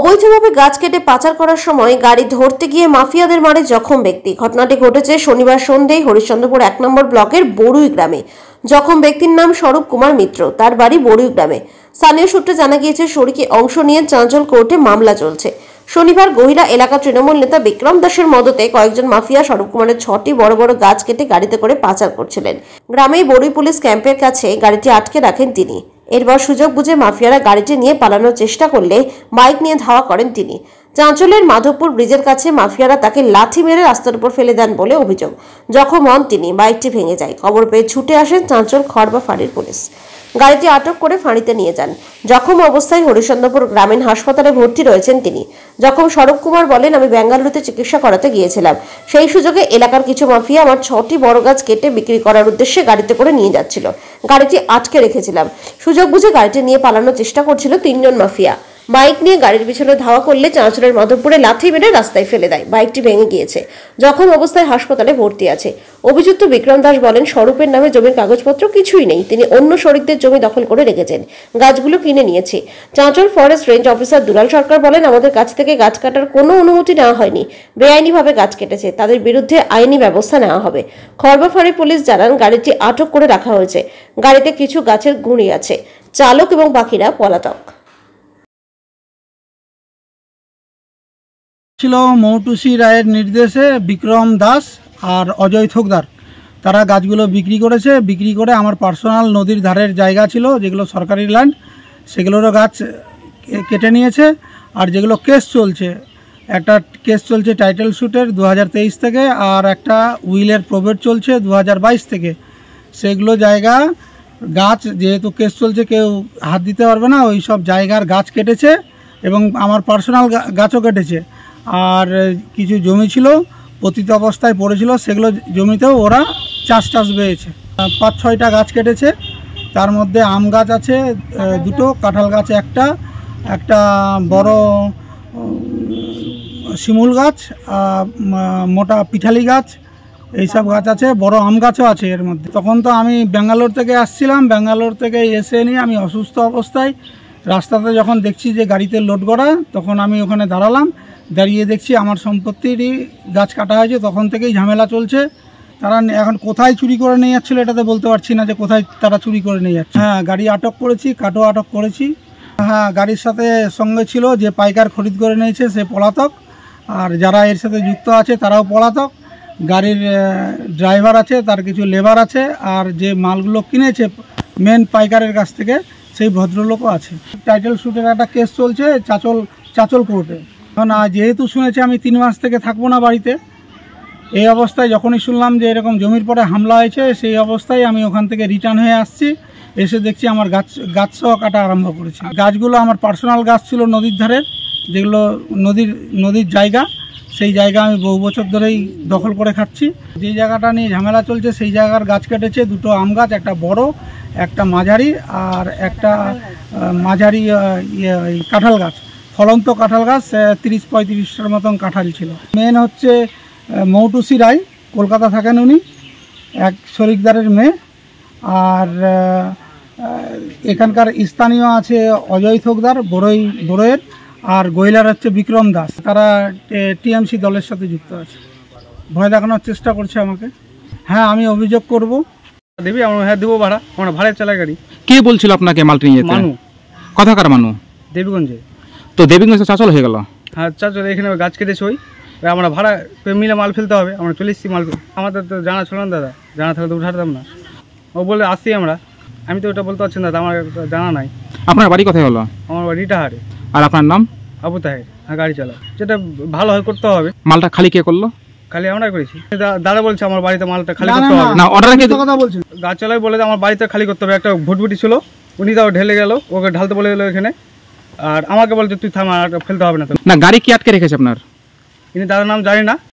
অবৈধভাবে গাছ কেটে পাচার করার সময় গাড়ি ধরতে গিয়ে মাফিয়াদের মারে জখম ব্যক্তি। ঘটনাটি ঘটেছে শনিবার সন্ধ্যায় হরিশ্চন্দ্রপুর 1 নম্বর ব্লকের বড়ুই গ্রামে। জখম ব্যক্তির নাম স্বরূপ কুমার মিত্র, তার বাড়ি বড়ুই গ্রামে। স্থানীয় সূত্রে জানা গিয়েছে, শরিকে অংশ নিয়ে চাঁচল কোর্টে মামলা চলছে। শনিবার গহিরা এলাকা তৃণমূল নেতা বিক্রম দাসের মদতে কয়েকজন মাফিয়া স্বরূপ কুমারের 6টি বড় বড় গাছ কেটে গাড়িতে করে পাচার করছিলেন। গ্রামেই বড়ুই পুলিশ ক্যাম্পের কাছে গাড়িটি আটকে রাখেন তিনি। এরপর সুযোগ বুঝে মাফিয়ারা গাড়িটি নিয়ে পালানোর চেষ্টা করলে বাইক নিয়ে ধাওয়া করেন তিনি। চাঁচলের মাধবপুর ব্রিজের কাছে মাফিয়ারা তাকে লাথি মেরে রাস্তার উপর ফেলে দেন বলে অভিযোগ। জখম হন তিনি, বাইকটি ভেঙে যায়। খবর পেয়ে ছুটে আসেন চাঁচল খড়বা ফাঁড়ির পুলিশ। গাড়িটি আটক করে ফাঁড়িতে নিয়ে যান। জখম অবস্থায় হরিশ্চন্দ্রপুর গ্রামীণ হাসপাতালে ভর্তি রয়েছেন তিনি। জখম স্বরূপ কুমার বলেন, আমি বেঙ্গালুরুতে চিকিৎসা করাতে গিয়েছিলাম। সেই সুযোগে এলাকার কিছু মাফিয়া আমার 6টি বড় গাছ কেটে বিক্রি করার উদ্দেশ্যে গাড়িতে করে নিয়ে যাচ্ছিল। গাড়িটি আটকে রেখেছিলাম। সুযোগ বুঝে গাড়িটি নিয়ে পালানোর চেষ্টা করছিল 3 জন মাফিয়া। বাইক নিয়ে গাড়ির পিছনে ধাওয়া করলে চাঁচলের মাধবপুরে লাথি মেরে রাস্তায় ফেলে দেয়। বাইকটি ভেঙে গিয়েছে। জখম অবস্থায় হাসপাতালে ভর্তি আছে। অভিযুক্ত বিক্রম দাস বলেন, স্বরূপের নামে জমির কাগজপত্র কিছুই নেই। তিনি অন্য শরিকদের জমি দখল করে রেখেছেন। গাছগুলো কিনে নিয়েছে। চাঁচল ফরেস্ট রেঞ্জ অফিসার দুলাল সরকার বলেন, আমাদের কাছ থেকে গাছ কাটার কোনো অনুমতি নেওয়া হয়নি। বেআইনিভাবে গাছ কেটেছে, তাদের বিরুদ্ধে আইনি ব্যবস্থা নেওয়া হবে। খড়বা ফাঁড়ি পুলিশ জানান, গাড়িটি আটক করে রাখা হয়েছে। গাড়িতে কিছু গাছের গুঁড়ি আছে। চালক এবং বাকিরা পলাতক। ছিল মৌটুসি রায়ের নির্দেশে বিক্রম দাস আর অজয় থোকদার, তারা গাছগুলো বিক্রি করেছে। বিক্রি করে আমার পার্সোনাল নদীর ধারের জায়গা ছিল, যেগুলো সরকারি ল্যান্ড, সেগুলোরও গাছ কেটে নিয়েছে। আর যেগুলো কেস চলছে, একটা কেস চলছে টাইটেল শ্যুটের 2023 থেকে, আর একটা উইলের প্রবেট চলছে 2022 থেকে। সেগুলো জায়গা গাছ যেহেতু কেস চলছে, কেউ হাত দিতে পারবে না। ওই সব জায়গার গাছ কেটেছে এবং আমার পার্সোনাল গাছও কেটেছে। আর কিছু জমি ছিল পতিত অবস্থায় পড়েছিল, সেগুলো জমিতেও ওরা চাষ পেয়েছে। 5-6টা গাছ কেটেছে। তার মধ্যে আম গাছ আছে 2টো, কাঁঠাল গাছ একটা বড় শিমুল গাছ, মোটা পিঠালি গাছ, এইসব গাছ আছে। বড় আম গাছও আছে এর মধ্যে। তখন তো আমি ব্যাঙ্গালোর থেকে আসছিলাম। ব্যাঙ্গালোর থেকে এসে নিয়ে আমি অসুস্থ অবস্থায় রাস্তাতে যখন দেখছি যে গাড়িতে লোড করা, তখন আমি ওখানে দাঁড়িয়ে দেখছি আমার সম্পত্তিরই গাছ কাটা হয়েছে। তখন থেকেই ঝামেলা চলছে। তারা এখন কোথায় চুরি করে নিয়ে যাচ্ছিলো এটা তো বলতে পারছি না যে কোথায় তারা চুরি করে নিয়ে যাচ্ছে। হ্যাঁ, গাড়ি আটক করেছি, কাঠও আটক করেছি। হ্যাঁ, গাড়ির সাথে সঙ্গে ছিল যে পাইকার খরিদ করে নিয়েছে, সে পলাতক। আর যারা এর সাথে যুক্ত আছে তারাও পলাতক। গাড়ির ড্রাইভার আছে, তার কিছু লেবার আছে, আর যে মালগুলো কিনেছে মেন পাইকারের কাছ থেকে, সেই ভদ্রলোকও আছে। টাইটেল শ্যুটের একটা কেস চলছে চাঁচল কোর্টে। না, যেহেতু শুনেছি আমি 3 মাস থেকে থাকবো না বাড়িতে, এই অবস্থায় যখনই শুনলাম যে এরকম জমির পরে হামলা হয়েছে, সেই অবস্থায় আমি ওখান থেকে রিটার্ন হয়ে আসছি। এসে দেখছি আমার গাছ সহ কাটা আরম্ভ করেছে। গাছগুলো আমার পার্সোনাল গাছ ছিল নদীর ধারের, যেগুলো নদীর জায়গা। সেই জায়গা আমি বহু বছর ধরেই দখল করে খাচ্ছি। যে জায়গাটা নিয়ে ঝামেলা চলছে সেই জায়গার গাছ কেটেছে 2টো আম গাছ, একটা বড়, একটা মাঝারি, আর একটা মাঝারি কাঁঠাল গাছ, ফলন্ত কাঁঠাল গাছ। 30-35টার মতন কাঁঠাল ছিল। মেন হচ্ছে মৌটুসি রায়, কলকাতা থাকেন উনি, এক শরিকদারের মেয়ে। আর এখানকার স্থানীয় আছে অজয় থোকদার বড়ইয়ের, আর গহিলার হচ্ছে বিক্রম দাস। তারা টিএমসি দলের সাথে যুক্ত আছে। ভয় দেখানোর চেষ্টা করছে আমাকে। হ্যাঁ, আমি অভিযোগ করব। দেবী আমরা, হ্যাঁ দেবো ভাড়া, আমরা ভাড়ায় চালাই গাড়ি। কে বলছিল আপনাকে মালটা নিয়ে যেতে? মানু। কথাকার মানু? দেবীগঞ্জে। তো দেবীগঞ্জে চাঁচল হয়ে গেল? হ্যাঁ, চাঁচল। এখানে গাছ কেটেছে, আমরা ভাড়া মিলে মাল ফেলতে হবে। আমরা চলে এসেছি মাল। আমাদের তো জানা ছিল না দাদা, জানা থাকলে তো উঠাতাম না। ও বলে আসছি আমরা, আমি তো ওটা বলতে পারছি না দাদা, আমার জানা নাই। আপনার বাড়ি কোথায় হলো? আমার বাড়ি ইটাহারে। আর আপনার নাম? আবু তাহের। হ্যাঁ, গাড়ি চালা, যেটা ভালো হয় করতে হবে। মালটা খালি কে করলো? খালি আমরা করেছি। দাদা বলছে আমার বাড়িতে মালটা খালি করতে হবে না। অর্ডার কে কথা বলছেন? গাছ চালাই বলে আমার বাড়িতে খালি করতে হবে। একটা ভুটভুটি ছিল, উনি তাও ঢেলে গেল, ওকে ঢালতে বলে গেলো এখানে। আর আমাকে বলছে তুই থাম, আর ফেলতে হবে না। না, গাড়ি কি আটকে রেখেছে আপনার? ইনি দাদার নাম জানি না।